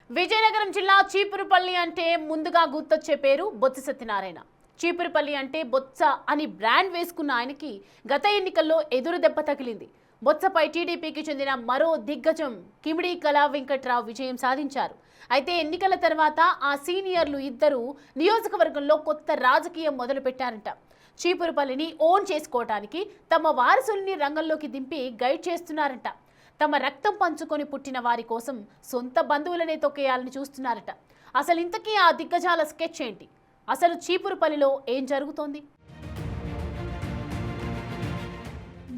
విజయనగరం జిల్లా చీపురుపల్లి అంటే ముందుగా గుర్తొచ్చే పేరు బొత్స సత్యనారాయణ. చీపురుపల్లి అంటే బొత్స అని బ్రాండ్ వేసుకున్న ఆయనకి గత ఎన్నికల్లో ఎదురు దెబ్బ తగిలింది. బొత్సపై టీడీపీకి చెందిన మరో దిగ్గజం కిమిడి కళా వెంకట్రావు విజయం సాధించారు. అయితే ఎన్నికల తర్వాత ఆ సీనియర్లు ఇద్దరు నియోజకవర్గంలో కొత్త రాజకీయం మొదలుపెట్టారంట. చీపురుపల్లిని ఓన్ చేసుకోవడానికి తమ వారసుల్ని రంగంలోకి దింపి గైడ్ చేస్తున్నారంట. తమ రక్తం పంచుకొని పుట్టిన వారి కోసం సొంత బంధువులనే తొక్కేయాలని చూస్తున్నారట. అసలు ఇంతకీ ఆ దిగ్గజాల స్కెచ్ ఏంటి? అసలు చీపురుపల్లిలో ఏం జరుగుతోంది?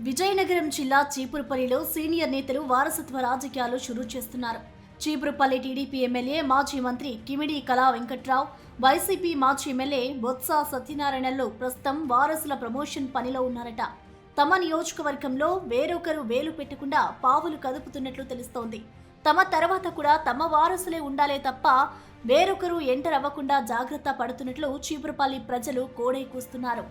విజయనగరం జిల్లా చీపురుపల్లిలో సీనియర్ నేతలు వారసత్వ రాజకీయాలు షురూ చేస్తున్నారు. చీపురుపల్లి టీడీపీ ఎమ్మెల్యే మాజీ మంత్రి కిమిడి కళా వెంకట్రావు, వైసీపీ మాజీ ఎమ్మెల్యే బొత్స సత్యనారాయణలు ప్రస్తుతం వారసుల ప్రమోషన్ పనిలో ఉన్నారట. తమ నియోజకవర్గంలో వేరొకరు వేలు పెట్టకుండా పావులు కదుపుతున్నట్లు తెలుస్తోంది. తమ తర్వాత కూడా తమ వారసులే ఉండాలే తప్ప వేరొకరు ఎంటర్ అవ్వకుండా జాగ్రత్త పడుతున్నట్లు చీపురుపల్లి ప్రజలు కోడై కూస్తున్నారు.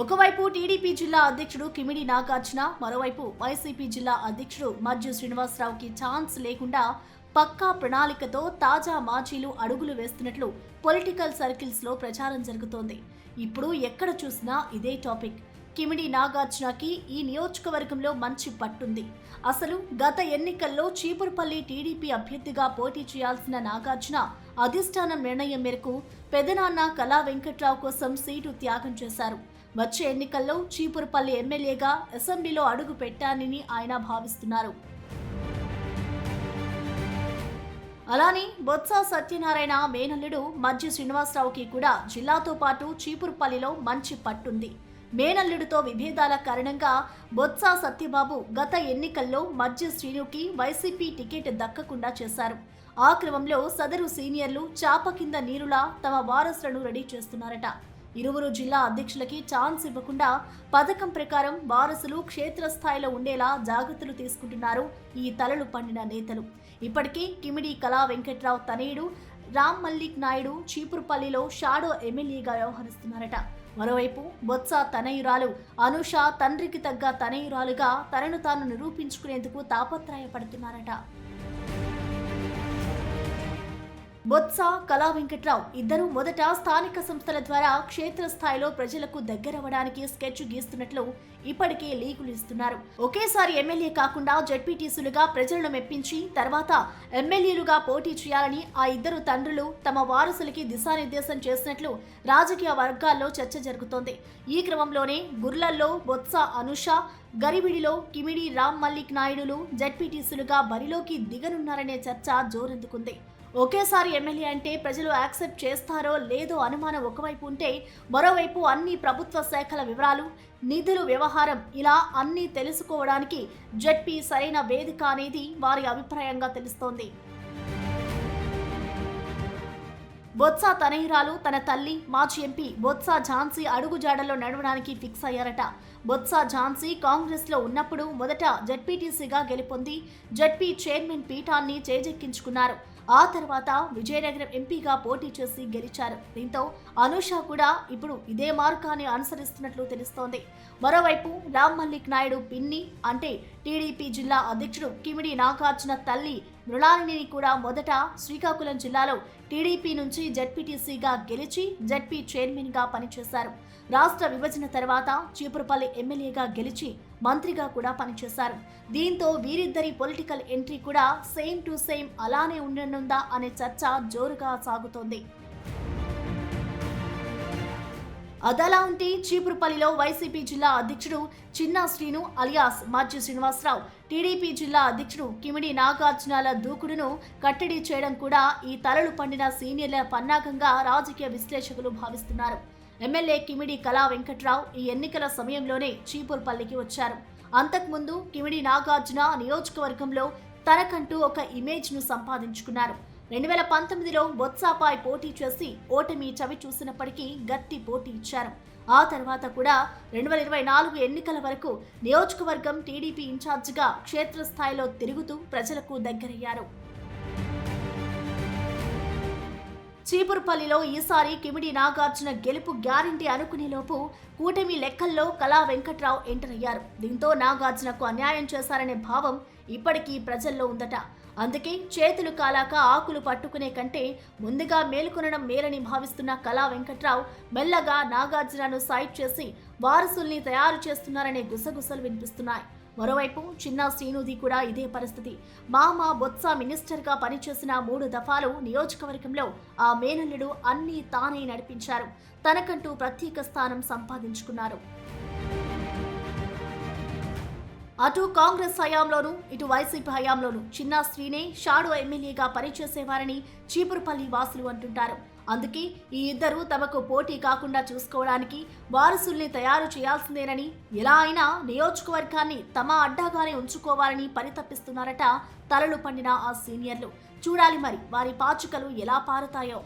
ఒకవైపు టీడీపీ జిల్లా అధ్యక్షుడు కిమిడి నాగార్జున, మరోవైపు వైసీపీ జిల్లా అధ్యక్షుడు మజ్జు శ్రీనివాసరావుకి ఛాన్స్ లేకుండా పక్కా ప్రణాళికతో తాజా మాజీలు అడుగులు వేస్తున్నట్లు పొలిటికల్ సర్కిల్స్ లో ప్రచారం జరుగుతోంది. ఇప్పుడు ఎక్కడ చూసినా ఇదే టాపిక్. కిమిడి నాగార్జునకి ఈ నియోజకవర్గంలో మంచి పట్టుంది. అసలు గత ఎన్నికల్లో చీపురుపల్లి టీడీపీ అభ్యర్థిగా పోటీ చేయాల్సిన నాగార్జున అధిష్టానం నిర్ణయం మేరకు పెదనాన్న కళా వెంకట్రావు కోసం సీటు త్యాగం చేశారు. వచ్చే ఎన్నికల్లో చీపురుపల్లి ఎమ్మెల్యేగా అసెంబ్లీలో అడుగు పెట్టానని ఆయన భావిస్తున్నారు. అలానే బొత్స సత్యనారాయణ మేనల్లుడు మజ్జి శ్రీనివాసరావుకి కూడా జిల్లాతో పాటు చీపురుపల్లిలో మంచి పట్టుంది. మేనల్లుడితో విభేదాల కారణంగా బొత్స సత్యబాబు గత ఎన్నికల్లో మజ్జి శ్రీనుకి వైసీపీ టికెట్ దక్కకుండా చేశారు. ఆ క్రమంలో సదరు సీనియర్లు చాప కింద నీరులా తమ వారసులను రెడీ చేస్తున్నారట. ఇరువురు జిల్లా అధ్యక్షులకి ఛాన్స్ ఇవ్వకుండా పథకం ప్రకారం వారసులు క్షేత్రస్థాయిలో ఉండేలా జాగ్రత్తలు తీసుకుంటున్నారు ఈ తలలు పండిన నేతలు. ఇప్పటికీ కిమిడి కళా వెంకట్రావు తనయుడు రామ్ మల్లిక్ నాయుడు చీపురుపల్లిలో షాడో ఎమ్మెల్యేగా వ్యవహరిస్తున్నారట. మరోవైపు బొత్స తనయురాలు అనూష తండ్రికి తగ్గ తనయురాలుగా తనను తాను నిరూపించుకునేందుకు తాపత్రయపడుతున్నారట. బొత్స కళా వెంకట్రావు ఇద్దరు మొదట స్థానిక సంస్థల ద్వారా క్షేత్రస్థాయిలో ప్రజలకు దగ్గరవడానికి స్కెచ్ గీస్తున్నట్లు ఇప్పటికే లీకులు ఇస్తున్నారు. ఒకేసారి ఎమ్మెల్యే కాకుండా జెడ్పీటీసీలుగా ప్రజలను మెప్పించి తర్వాత ఎమ్మెల్యేలుగా పోటీ చేయాలని ఆ ఇద్దరు తండ్రులు తమ వారసులకి దిశానిర్దేశం చేసినట్లు రాజకీయ వర్గాల్లో చర్చ జరుగుతోంది. ఈ క్రమంలోనే గుర్లల్లో బొత్స అనూష, గరివిడిలో కిమిడి రామ్ మల్లిక్ నాయుడులు జెడ్పీటీసీలుగా బరిలోకి దిగనున్నారనే చర్చ జోరెందుకుంది. ఒకేసారి ఎమ్మెల్యే అంటే ప్రజలు యాక్సెప్ట్ చేస్తారో లేదో అనుమానం ఒకవైపు ఉంటే, మరోవైపు అన్ని ప్రభుత్వ శాఖల వివరాలు, నిధులు వ్యవహారం ఇలా అన్నీ తెలుసుకోవడానికి జెడ్పీ సరైన వేదిక అనేది వారి అభిప్రాయంగా తెలుస్తోంది. బొత్స తనయురాలు తన తల్లి మాజీ ఎంపీ బొత్స ఝాన్సీ అడుగుజాడల్లో నడవడానికి ఫిక్స్ అయ్యారట. బొత్స ఝాన్సీ కాంగ్రెస్ లో ఉన్నప్పుడు మొదట జెడ్పీటీసీగా గెలుపొంది జెడ్పీ చైర్మన్ పీఠాన్ని చేజెక్కించుకున్నారు. ఆ తర్వాత విజయనగరం ఎంపీగా పోటీ చేసి గెలిచారు. దీంతో అనూష కూడా ఇప్పుడు ఇదే మార్గాన్ని అనుసరిస్తున్నట్లు తెలుస్తోంది. మరోవైపు రామ్ మల్లిక్ నాయుడు పిన్ని అంటే టీడీపీ జిల్లా అధ్యక్షుడు కిమిడి నాగార్జున తల్లి మృణాలిని కూడా మొదట శ్రీకాకుళం జిల్లాలో టీడీపీ నుంచి జెడ్పీటీసీగా గెలిచి జెడ్పీ చైర్మన్ గా పనిచేశారు. రాష్ట్ర విభజన తర్వాత చీపురుపల్లి ఎమ్మెల్యేగా గెలిచి మంత్రిగా కూడా పనిచేశారు. దీంతో వీరిద్దరి పొలిటికల్ ఎంట్రీ కూడా సేమ్ టు సేమ్ అలానే ఉండనుందా అనే చర్చ జోరుగా సాగుతోంది. అదలా ఉంటే చీపురుపల్లిలో వైసీపీ జిల్లా అధ్యక్షుడు చిన్నా శ్రీను అలియాస్ మజ్జి శ్రీనివాసరావు, టీడీపీ జిల్లా అధ్యక్షుడు కిమిడి నాగార్జునల దూకుడును కట్టడి చేయడం కూడా ఈ తలలు పండిన సీనియర్ల పన్నాగంగా రాజకీయ విశ్లేషకులు భావిస్తున్నారు. ఎమ్మెల్యే కిమిడి కళా వెంకట్రావు ఈ ఎన్నికల సమయంలోనే చీపురుపల్లికి వచ్చారు. అంతకుముందు కిమిడి నాగార్జున నియోజకవర్గంలో తనకంటూ ఒక ఇమేజ్ను సంపాదించుకున్నారు. 2019లో బొత్సాపై పోటీ చేసి ఓటమి చవి చూసినప్పటికీ గట్టి పోటీ ఇచ్చారు. ఆ తర్వాత కూడా 2024 ఎన్నికల వరకు నియోజకవర్గం టీడీపీ ఇన్ఛార్జిగా క్షేత్రస్థాయిలో తిరుగుతూ ప్రజలకు దగ్గరయ్యారు. చీపురుపల్లిలో ఈసారి కిమిడి నాగార్జున గెలుపు గ్యారంటీ అనుకునేలోపు కూటమి లెక్కల్లో కళా వెంకట్రావు ఎంటర్ అయ్యారు. దీంతో నాగార్జునకు అన్యాయం చేశారనే భావం ఇప్పటికీ ప్రజల్లో ఉందట. అందుకే చేతులు కాలాక ఆకులు పట్టుకునే కంటే ముందుగా మేలుకొనడం మేలని భావిస్తున్న కళా వెంకట్రావు మెల్లగా నాగార్జునను సైడ్ చేసి వారసుల్ని తయారు చేస్తున్నారనే గుసగుసలు వినిపిస్తున్నాయి. మరోవైపు చిన్న శ్రీనుది కూడా ఇదే పరిస్థితి. మామ బొత్స మినిస్టర్గా పనిచేసిన 3 దఫాలు నియోజకవర్గంలో ఆ మేనల్లుడు అన్నీ తానే నడిపించారు. తనకంటూ ప్రత్యేక స్థానం సంపాదించుకున్నారు. అటు కాంగ్రెస్ హయాంలోనూ ఇటు వైసీపీ హయాంలోనూ చిన్న శ్రీనే షాడో ఎమ్మెల్యేగా పనిచేసేవారని చీపురుపల్లి వాసులు అంటుంటారు. అందుకే ఈ ఇద్దరు తమకు పోటీ కాకుండా చూసుకోవడానికి వారసుల్ని తయారు చేయాల్సిందేనని, ఎలా అయినా నియోజకవర్గాన్ని తమ అడ్డాగానే ఉంచుకోవాలని పరితపిస్తున్నారట తలలు పండిన ఆ సీనియర్లు. చూడాలి మరి వారి పాచికలు ఎలా పారుతాయో.